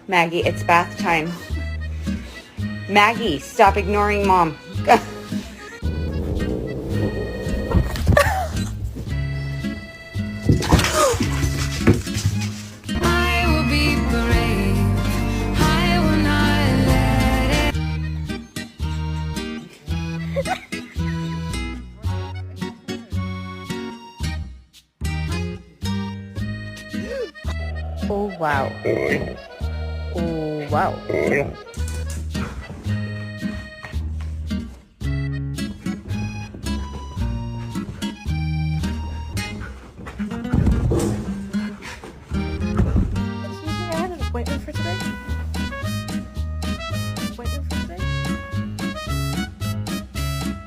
Maggie, it's bath time. Maggie, stop ignoring mom. I will be brave. I will not let it. Oh, wow. Oh, wow.